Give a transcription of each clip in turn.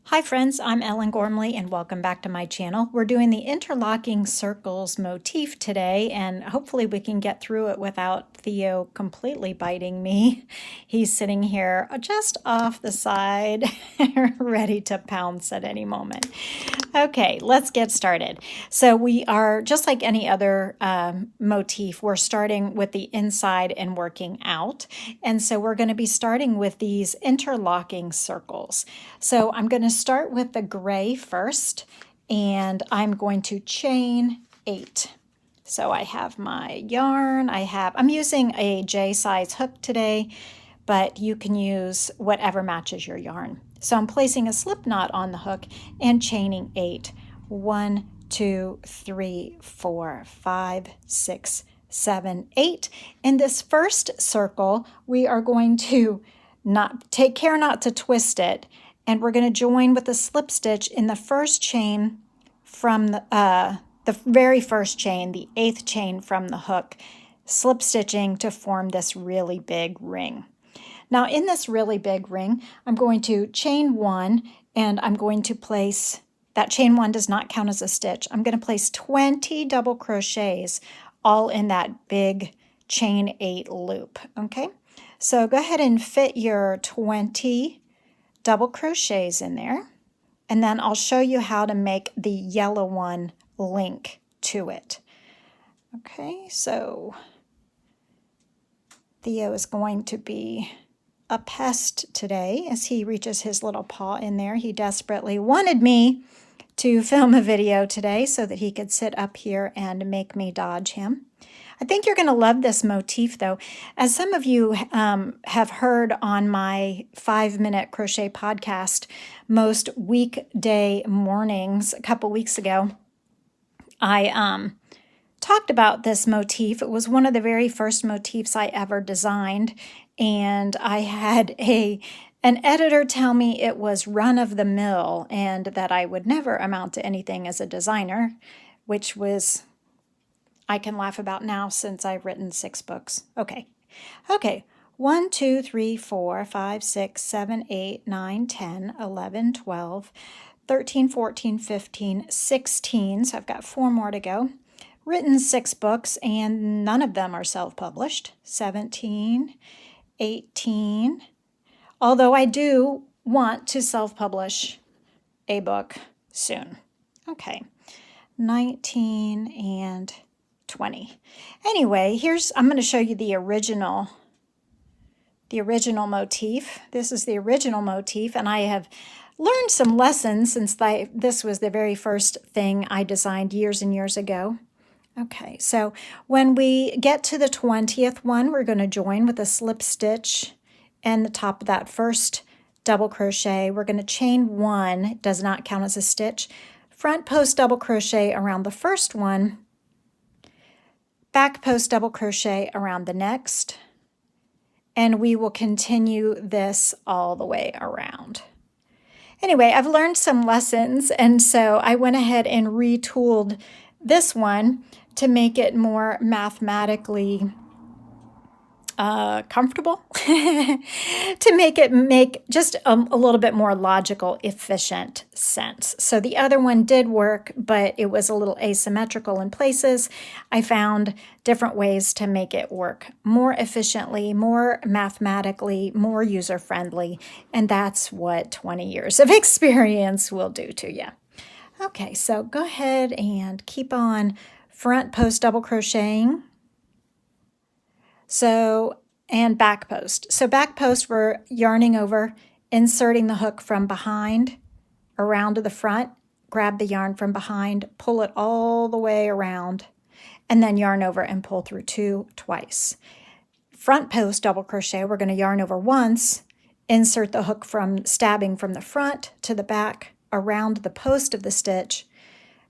Hi friends, I'm Ellen Gormley and welcome back to my channel. We're doing the interlocking circles motif today and hopefully we can get through it without Theo completely biting me. He's sitting here just off the side, ready to pounce at any moment. Okay, let's get started. So we are, just like any other motif, we're starting with the inside and working out. And so we're going to be starting with these interlocking circles. So I'm going to start with the gray first, and I'm going to chain 8. So I have my yarn, I'm using a J size hook today, but you can use whatever matches your yarn. So I'm placing a slip knot on the hook and chaining 8. 1, 2, 3, 4, 5, 6, 7, 8. In this first circle, we are going to take care not to twist it, and we're going to join with a slip stitch in the first chain from the very first chain, the 8th chain from the hook, slip stitching to form this really big ring. Now in this really big ring, I'm going to chain 1 and I'm going to place, that chain 1 does not count as a stitch. I'm going to place 20 double crochets all in that big chain 8 loop, okay? So go ahead and fit your 20 double crochets in there, and then I'll show you how to make the yellow one link to it. Okay, so Theo is going to be a pest today as he reaches his little paw in there. He desperately wanted me to film a video today so that he could sit up here and make me dodge him. I think you're going to love this motif though. As some of you have heard on my 5-Minute Crochet Podcast most weekday mornings a couple weeks ago, I talked about this motif. It was one of the very first motifs I ever designed, and I had an editor tell me it was run-of-the-mill and that I would never amount to anything as a designer, which was, I can laugh about now since I've written 6 books. Okay. 1, 2, 3, 4, 5, 6, 7, 8, 9, 10, 11, 12, 13, 14, 15, 16. So I've got 4 more to go. Written 6 books, and none of them are self-published. 17, 18. Although I do want to self-publish a book soon. Okay. 19 and 20. Anyway, I'm going to show you the original motif. This is the original motif, and I have learned some lessons since this was the very first thing I designed years and years ago. Okay, so when we get to the 20th one, we're going to join with a slip stitch and the top of that first double crochet. We're going to chain 1, it does not count as a stitch, front post double crochet around the first one, back post double crochet around the next, and we will continue this all the way around. Anyway, I've learned some lessons, and so I went ahead and retooled this one to make it more mathematically comfortable, to make just a little bit more logical, efficient sense. So the other one did work, but it was a little asymmetrical in places. I found different ways to make it work more efficiently, more mathematically, more user-friendly, and that's what 20 years of experience will do to you. Okay, so go ahead and keep on front post double crocheting. And back post. So back post, we're yarning over, inserting the hook from behind around to the front, grab the yarn from behind, pull it all the way around, and then yarn over and pull through 2 twice. Front post double crochet, we're going to yarn over once, insert the hook from stabbing from the front to the back around the post of the stitch,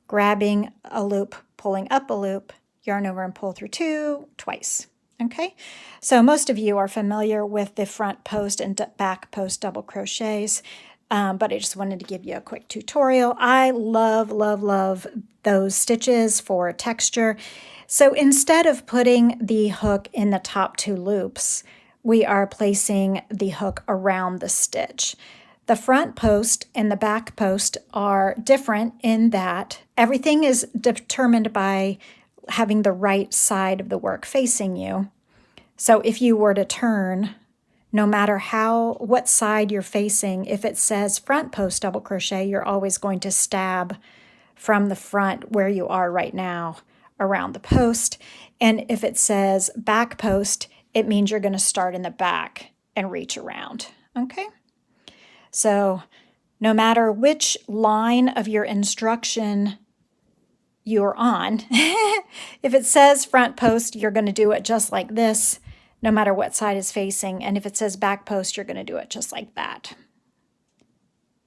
grabbing a loop, pulling up a loop, yarn over and pull through 2 twice. Okay, so most of you are familiar with the front post and back post double crochets, but I just wanted to give you a quick tutorial. I love, love, love those stitches for texture. So instead of putting the hook in the top 2 loops, we are placing the hook around the stitch. The front post and the back post are different in that everything is determined by having the right side of the work facing you. So if you were to turn, no matter what side you're facing, if it says front post double crochet, you're always going to stab from the front where you are right now around the post. And if it says back post, it means you're going to start in the back and reach around. Okay? So no matter which line of your instruction you're on, if it says front post, you're going to do it just like this, no matter what side is facing. And if it says back post, you're going to do it just like that,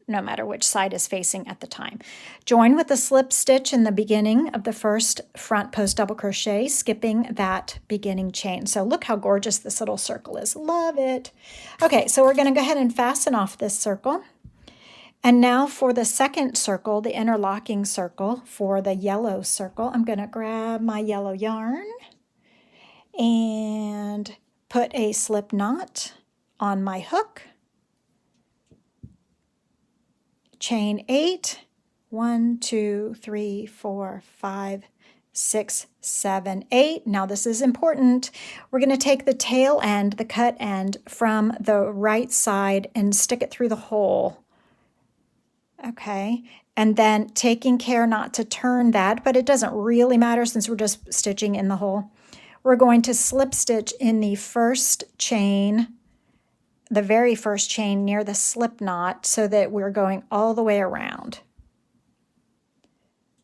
no matter which side is facing at the time. Join with a slip stitch in the beginning of the first front post double crochet, skipping that beginning chain. So look how gorgeous this little circle is. Love it. Okay, so we're going to go ahead and fasten off this circle. And now for the second circle, the interlocking circle, for the yellow circle, I'm going to grab my yellow yarn and put a slip knot on my hook. Chain 8, 1, 2, 3, 4, 5, 6, 7, 8. Now this is important. We're going to take the tail end, the cut end, from the right side and stick it through the hole. Okay, and then taking care not to turn that, but it doesn't really matter since we're just stitching in the hole. We're going to slip stitch in the first chain, the very first chain near the slip knot, so that we're going all the way around.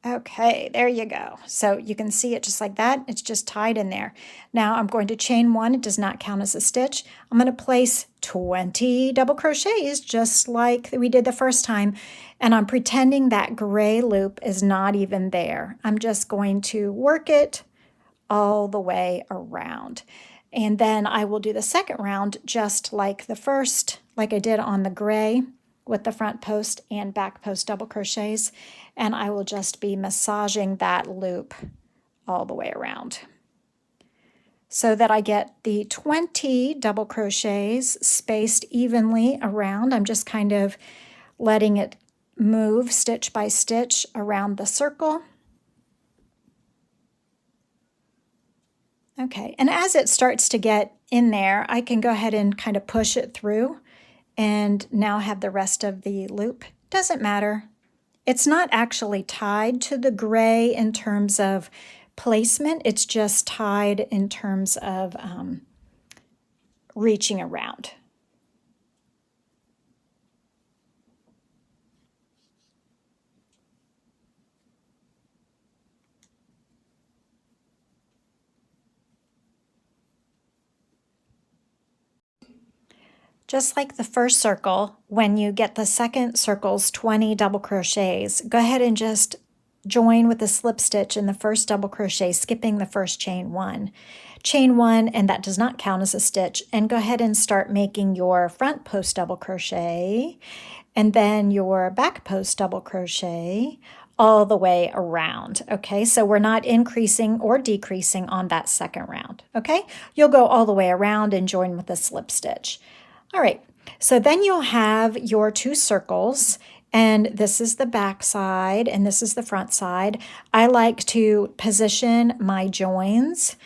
Okay, there you go. So you can see it just like that. It's just tied in there. Now I'm going to chain 1. It does not count as a stitch. I'm going to place 20 double crochets just like we did the first time. And I'm pretending that gray loop is not even there. I'm just going to work it all the way around. And then I will do the second round just like the first, like I did on the gray with the front post and back post double crochets. And I will just be massaging that loop all the way around so that I get the 20 double crochets spaced evenly around. I'm just kind of letting it move stitch by stitch around the circle. Okay, and as it starts to get in there, I can go ahead and kind of push it through and now have the rest of the loop. Doesn't matter. It's not actually tied to the gray in terms of placement. It's just tied in terms of reaching around. Just like the first circle, when you get the second circle's 20 double crochets, go ahead and just join with a slip stitch in the first double crochet, skipping the first chain 1. Chain 1, and that does not count as a stitch, and go ahead and start making your front post double crochet, and then your back post double crochet all the way around. Okay, so we're not increasing or decreasing on that second round. Okay, you'll go all the way around and join with a slip stitch. All right, so then you'll have your 2 circles, and this is the back side and this is the front side. I like to position my joins.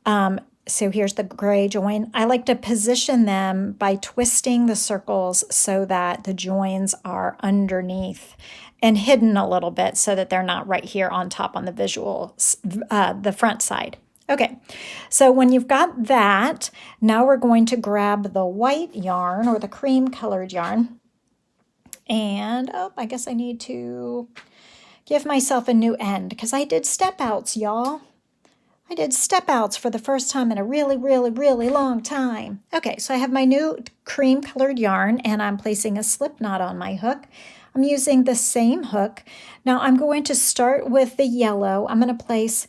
So here's the gray join. I like to position them by twisting the circles so that the joins are underneath and hidden a little bit so that they're not right here on top on the visual, the front side. Okay, so when you've got that, now we're going to grab the white yarn or the cream colored yarn. And, I guess I need to give myself a new end because I did step outs, y'all. I did step outs for the first time in a really, really, really long time. Okay, so I have my new cream colored yarn and I'm placing a slip knot on my hook. I'm using the same hook. Now I'm going to start with the yellow. I'm going to place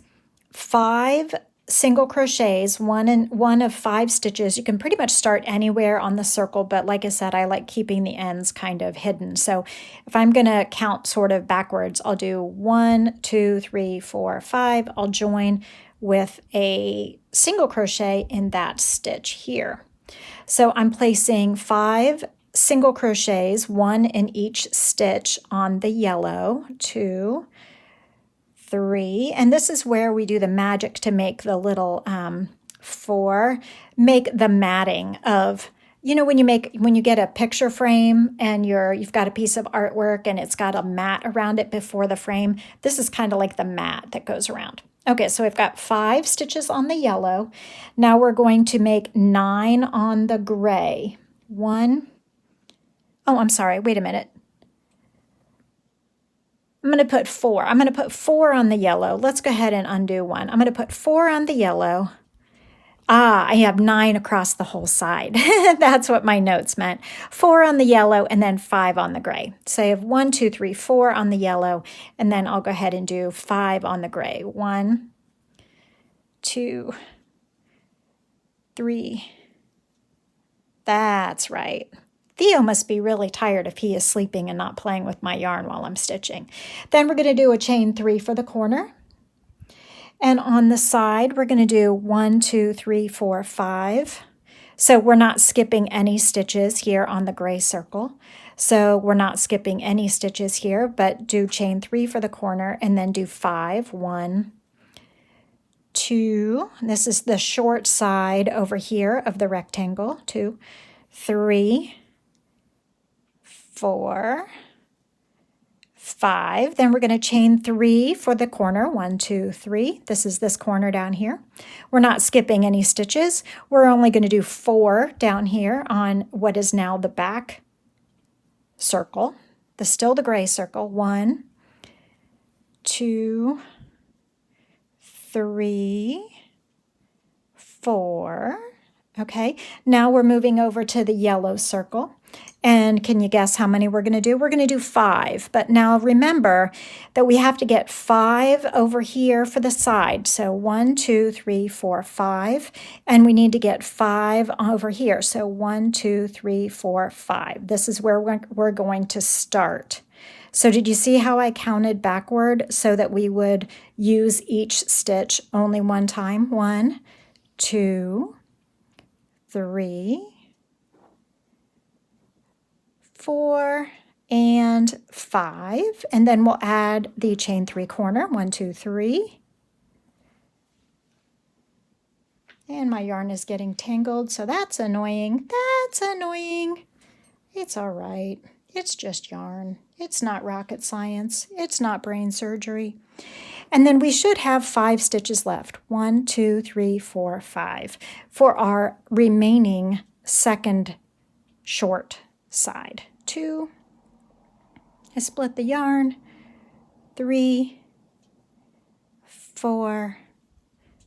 5 single crochets, one of 5 stitches. You can pretty much start anywhere on the circle, but like I said, I like keeping the ends kind of hidden. So if I'm going to count sort of backwards, I'll do 1, 2, 3, 4, 5. I'll join with a single crochet in that stitch here. So I'm placing 5 single crochets, 1 in each stitch on the yellow, 2, 3, and this is where we do the magic to make the little 4, make the matting of, when you get a picture frame and you've got a piece of artwork and it's got a mat around it before the frame. This is kind of like the mat that goes around. Okay, so we've got 5 stitches on the yellow. Now we're going to make 9 on the gray. 1. Oh, I'm sorry. Wait a minute. I'm going to put 4. I'm going to put 4 on the yellow. Let's go ahead and undo 1. I'm going to put 4 on the yellow. I have 9 across the whole side. That's what my notes meant. 4 on the yellow and then 5 on the gray. So I have 1, 2, 3, 4 on the yellow, and then I'll go ahead and do 5 on the gray. 1, 2, 3. That's right. Theo must be really tired if he is sleeping and not playing with my yarn while I'm stitching. Then we're going to do a chain 3 for the corner. And on the side, we're going to do 1, 2, 3, 4, 5. So we're not skipping any stitches here on the gray circle. So we're not skipping any stitches here, but do chain 3 for the corner and then do 5. 1, 2. This is the short side over here of the rectangle. 2, 3, 4, 5. Then we're going to chain 3 for the corner. 1, 2, 3. This is this corner down here. We're not skipping any stitches. We're only going to do 4 down here on what is now the back circle. Still the gray circle. 1, 2, 3, 4. Okay, now we're moving over to the yellow circle. And can you guess how many we're going to do? We're going to do 5. But now remember that we have to get 5 over here for the side. So 1, 2, 3, 4, 5. And we need to get 5 over here. So 1, 2, 3, 4, 5. This is where we're going to start. So did you see how I counted backward so that we would use each stitch only one time? 1, 2, 3, 4, and 5, and then we'll add the chain 3 corner. 1, 2, 3. And my yarn is getting tangled, so that's annoying. That's annoying. It's all right. It's just yarn. It's not rocket science. It's not brain surgery. And then we should have 5 stitches left. 1, 2, 3, 4, 5 for our remaining second short side. 2, I split the yarn, 3, 4,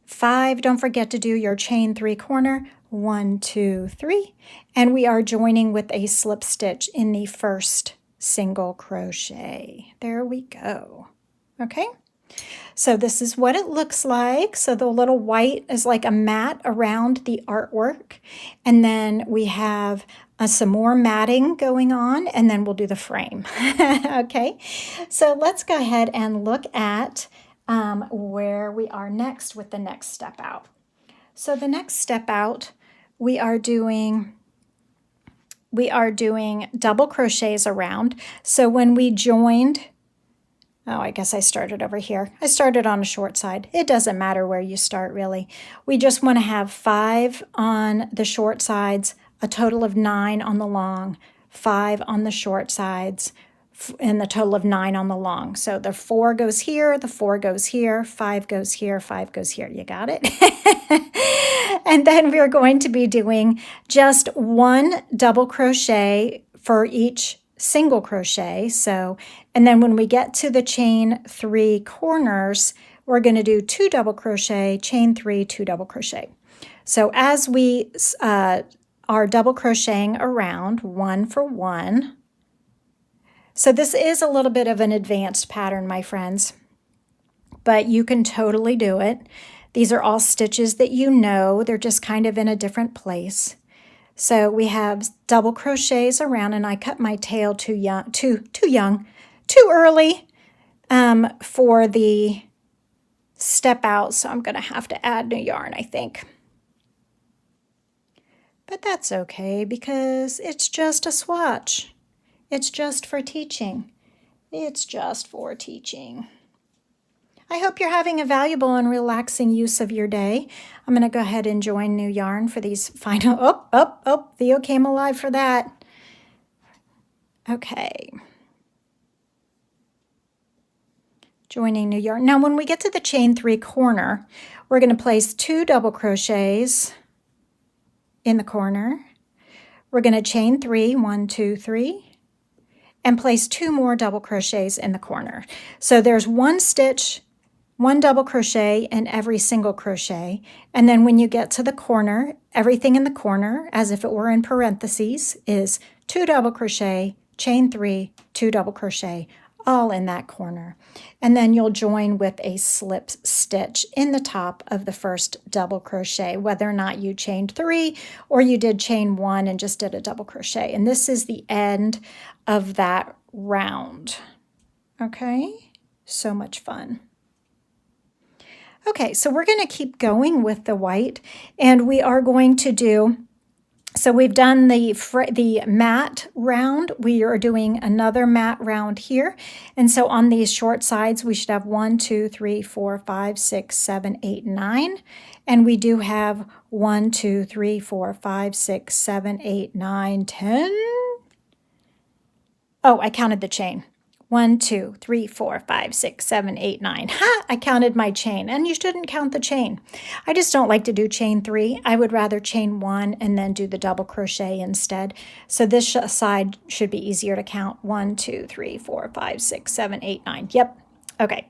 5. Don't forget to do your chain 3 corner. 1, 2, 3. And we are joining with a slip stitch in the first single crochet. There we go. Okay. So this is what it looks like. So the little white is like a mat around the artwork. And then we have some more matting going on, and then we'll do the frame. Okay, so let's go ahead and look at where we are next with the next step out. So the next step out, we are doing double crochets around. So when we joined, oh, I guess I started over here. I started on a short side. It doesn't matter where you start, really. We just want to have 5 on the short sides, a total of 9 on the long, 5 on the short sides, and the total of 9 on the long. So the 4 goes here, the 4 goes here, 5 goes here, 5 goes here. You got it? And then we're going to be doing just 1 double crochet for each single crochet. So, and then when we get to the chain 3 corners, we're going to do 2 double crochet, chain 3, 2 double crochet. So as we are double crocheting around 1 for 1. So this is a little bit of an advanced pattern, my friends, but you can totally do it. These are all stitches that you know. They're just kind of in a different place. So we have double crochets around, and I cut my tail too early for the step out, so I'm going to have to add new yarn, I think. But that's okay because it's just a swatch. It's just for teaching. It's just for teaching. I hope you're having a valuable and relaxing use of your day. I'm going to go ahead and join New Yarn for these final... Oh, Theo came alive for that. Okay. Joining New Yarn. Now, when we get to the chain 3 corner, we're going to place 2 double crochets in the corner. We're going to chain 3, 1, 2, 3, and place 2 more double crochets in the corner. So there's 1 stitch, 1 double crochet in every single crochet, and then when you get to the corner, everything in the corner, as if it were in parentheses, is 2 double crochet, chain 3, 2 double crochet, all in that corner. And then you'll join with a slip stitch in the top of the first double crochet, whether or not you chained 3 or you did chain 1 and just did a double crochet. And this is the end of that round. Okay, so much fun. Okay, so we're going to keep going with the white, and we are going to do... So we've done the mat round. We are doing another mat round here. And so on these short sides, we should have 1, 2, 3, 4, 5, 6, 7, 8, 9. And we do have 1, 2, 3, 4, 5, 6, 7, 8, 9, 10. Oh, I counted the chain. 1, 2, 3, 4, 5, 6, 7, 8, 9. Ha! I counted my chain, and you shouldn't count the chain. I just don't like to do chain 3. I would rather chain 1 and then do the double crochet instead. So this side should be easier to count. 1, 2, 3, 4, 5, 6, 7, 8, 9. Yep. Okay,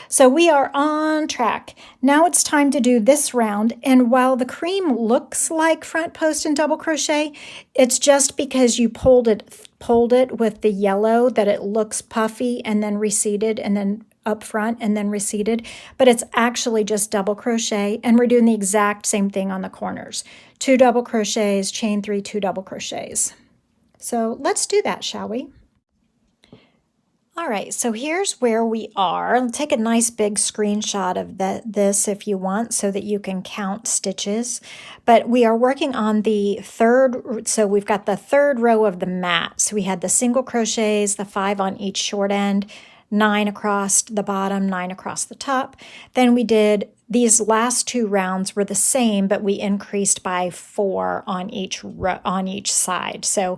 so we are on track. Now it's time to do this round, and while the cream looks like front post and double crochet, it's just because you pulled it with the yellow that it looks puffy and then receded and then up front and then receded, but it's actually just double crochet, and we're doing the exact same thing on the corners. 2 double crochets, chain 3, 2 double crochets. So let's do that, shall we? All right, so here's where we are. Take a nice big screenshot of this if you want so that you can count stitches. But we are working on the third, so we've got the third row of the mat. So we had the single crochets, the 5 on each short end, 9 across the bottom, 9 across the top. Then we did, these last 2 rounds were the same, but we increased by 4 on each side. So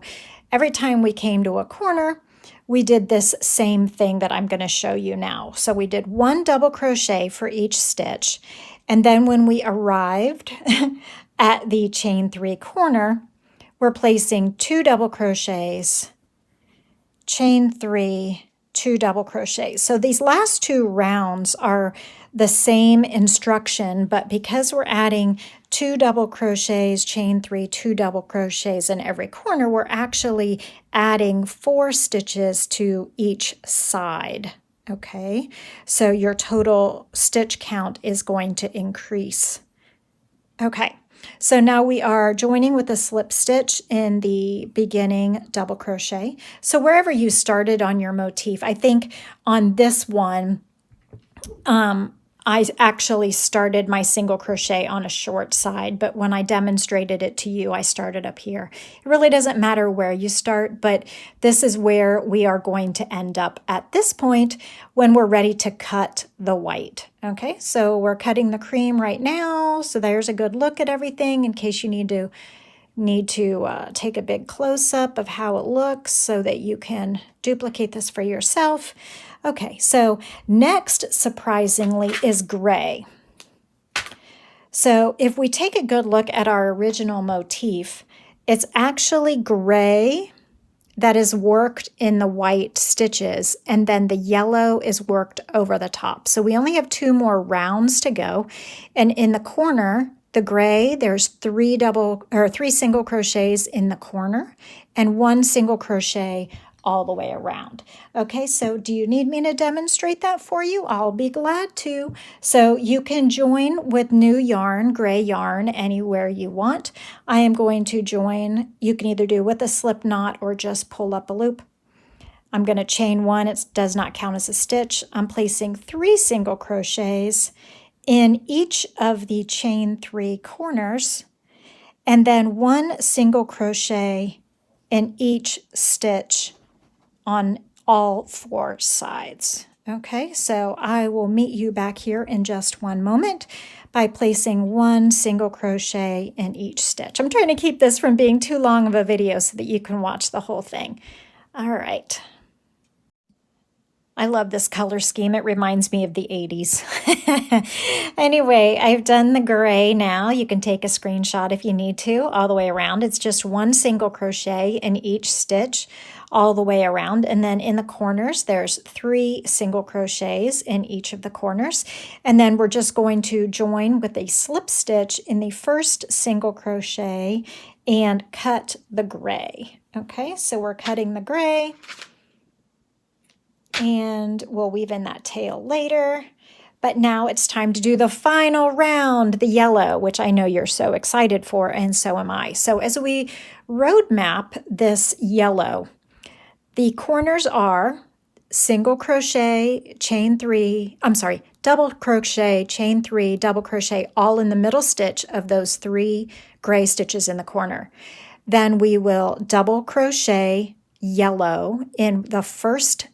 every time we came to a corner, we did this same thing that I'm going to show you now. So we did 1 double crochet for each stitch. And then when we arrived at the chain 3 corner, we're placing 2 double crochets, chain 3, 2 double crochets. So these last 2 rounds are the same instruction, but because we're adding 2 double crochets, chain 3, 2 double crochets in every corner, we're actually adding 4 stitches to each side. Okay, so your total stitch count is going to increase. Okay, so now we are joining with a slip stitch in the beginning double crochet. So wherever you started on your motif, I think on this one, I actually started my single crochet on a short side, but when I demonstrated it to you, I started up here. It really doesn't matter where you start, but this is where we are going to end up at this point when we're ready to cut the white. Okay, so we're cutting the cream right now. So there's a good look at everything in case you need to take a big close-up of how it looks so that you can duplicate this for yourself. Okay, so next, surprisingly, is gray. So if we take a good look at our original motif, it's actually gray that is worked in the white stitches, and then the yellow is worked over the top. So we only have 2 more rounds to go, and in the corner, the gray, there's 3 single crochets in the corner and 1 single crochet all the way around. Okay, so do you need me to demonstrate that for you? I'll be glad to. So you can join with new yarn, gray yarn, anywhere you want. I am going to join, you can either do with a slip knot or just pull up a loop. I'm going to chain 1, it does not count as a stitch. I'm placing 3 single crochets in each of the chain 3 corners. and then 1 single crochet in each stitch on all 4 sides. Okay, so I will meet you back here in just one moment by placing 1 single crochet in each stitch. I'm trying to keep this from being too long of a video so that you can watch the whole thing. All right. I love this color scheme. It reminds me of the 80s. Anyway, I've done the gray now. You can take a screenshot if you need to, all the way around. It's just 1 single crochet in each stitch all the way around. And then in the corners, there's 3 single crochets in each of the corners. And then we're just going to join with a slip stitch in the first single crochet and cut the gray. Okay, so we're cutting the gray. And we'll weave in that tail later. But now it's time to do the final round, the yellow, which I know you're so excited for, and so am I. So as we road map this yellow, the corners are single crochet, chain 3, double crochet, chain 3, double crochet, all in the middle stitch of those 3 gray stitches in the corner. Then we will double crochet yellow in the first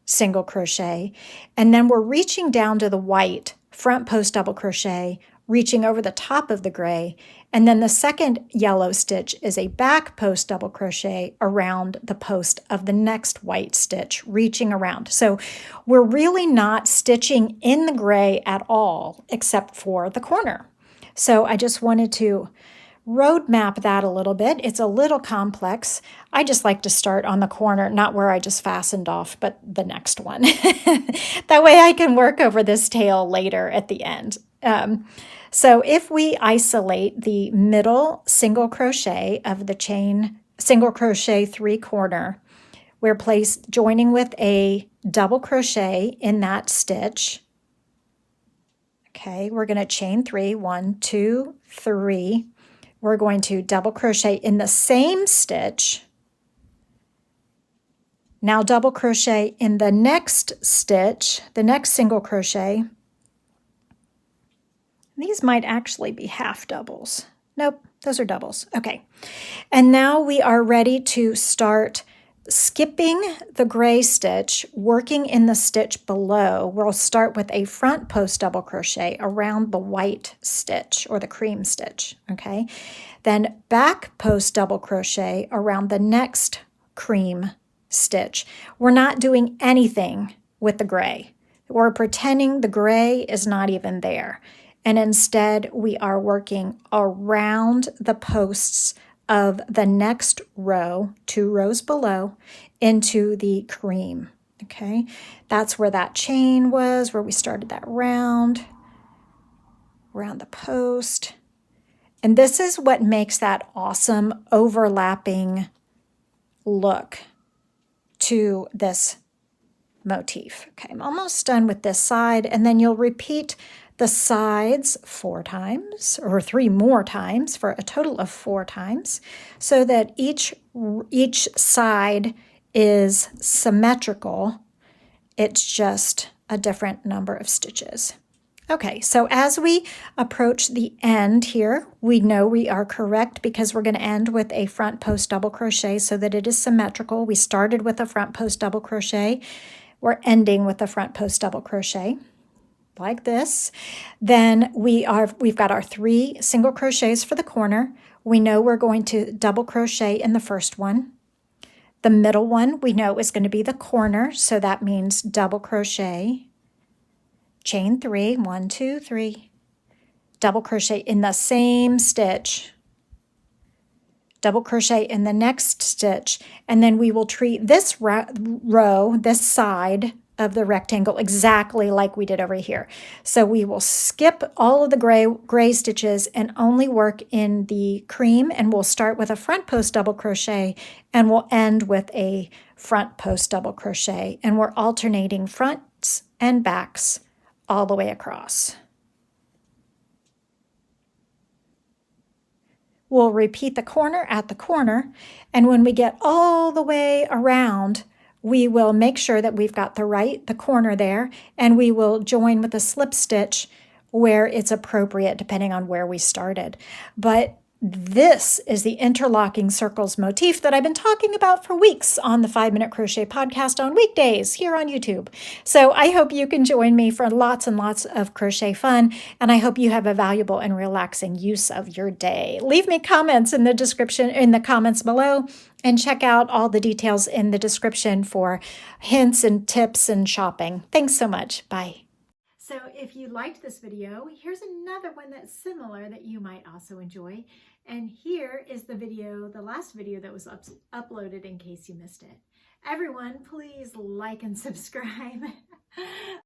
single crochet, and then we're reaching down to the white front post double crochet, reaching over the top of the gray, and then the second yellow stitch is a back post double crochet around the post of the next white stitch, reaching around. So we're really not stitching in the gray at all except for the corner. So I just wanted to road map that a little bit. It's a little complex. I just like to start on the corner, not where I just fastened off, but the next one. That way I can work over this tail later at the end. So if we isolate the middle single crochet of the chain, single crochet 3 corner, we're joining with a double crochet in that stitch. Okay, we're going to chain 3, 1, 2, 3. We're going to double crochet in the same stitch. Now double crochet in the next stitch, the next single crochet. These might actually be half doubles. Nope, those are doubles. Okay. And now we are ready to start skipping the gray stitch, working in the stitch below. We'll start with a front post double crochet around the white stitch or the cream stitch, okay? Then back post double crochet around the next cream stitch. We're not doing anything with the gray. We're pretending the gray is not even there. And instead, we are working around the posts of the next row, 2 rows below, into the cream, okay? That's where that chain was, where we started that round, around the post. And this is what makes that awesome overlapping look to this motif. Okay, I'm almost done with this side, and then you'll repeat the sides 4 times or 3 more times for a total of 4 times so that each side is symmetrical. It's just a different number of stitches. Okay, so as we approach the end here, we know we are correct because we're going to end with a front post double crochet so that it is symmetrical. We started with a front post double crochet. We're ending with a front post double crochet like this. Then we've got our 3 single crochets for the corner. We know we're going to double crochet in the first one. The middle one we know is going to be the corner, so that means double crochet, chain 3, 1, 2, 3, double crochet in the same stitch, double crochet in the next stitch, and then we will treat this row, this side of the rectangle exactly like we did over here. So we will skip all of the gray stitches and only work in the cream, and we'll start with a front post double crochet and we'll end with a front post double crochet, and we're alternating fronts and backs all the way across. We'll repeat the corner at the corner, and when we get all the way around, we will make sure that we've got the corner there, and we will join with a slip stitch where it's appropriate depending on where we started. But This is the interlocking circles motif that I've been talking about for weeks on the 5 Minute Crochet Podcast on weekdays here on YouTube. So I hope you can join me for lots and lots of crochet fun, and I hope you have a valuable and relaxing use of your day. Leave me comments in the description, in the comments below, and check out all the details in the description for hints and tips and shopping. Thanks so much. Bye. So if you liked this video, here's another one that's similar that you might also enjoy. And here is the video, the last video that was uploaded in case you missed it. Everyone, please like and subscribe.